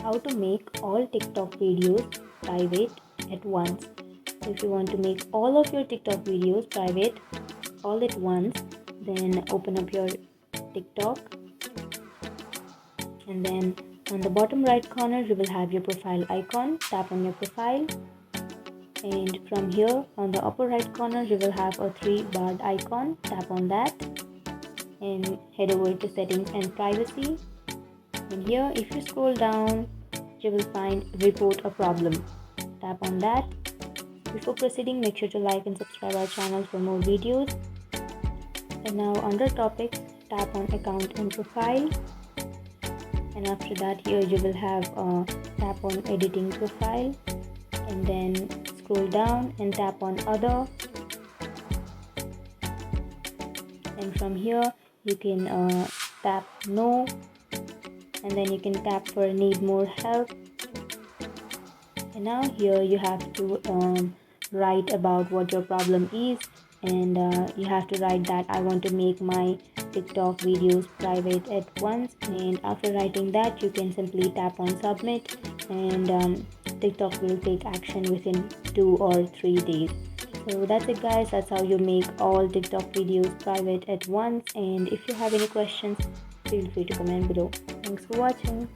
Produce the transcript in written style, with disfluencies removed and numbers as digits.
how to make all TikTok videos private at once. So if you want to make all of your TikTok videos private all at once, then open up your TikTok, and then on the bottom right corner you will have your profile icon. Tap on your profile, and from here on the upper right corner you will have a 3-barred icon. Tap on that and head over to settings and privacy. And here, if you scroll down, you will find report a problem. Tap on that. Before proceeding, make sure to like and subscribe our channel for more videos. And now under topics, tap on account and profile. And after that, here you will have tap on editing profile, and then scroll down and tap on other. And from here you can tap no, and then you can tap for need more help. And now here you have to write about what your problem is, and you have to write that I want to make my TikTok videos private at once. And after writing that, you can simply tap on submit, and TikTok will take action within 2 or 3 days. So that's it guys, that's how you make all TikTok videos private at once. And if you have any questions, feel free to comment below. Thanks for watching.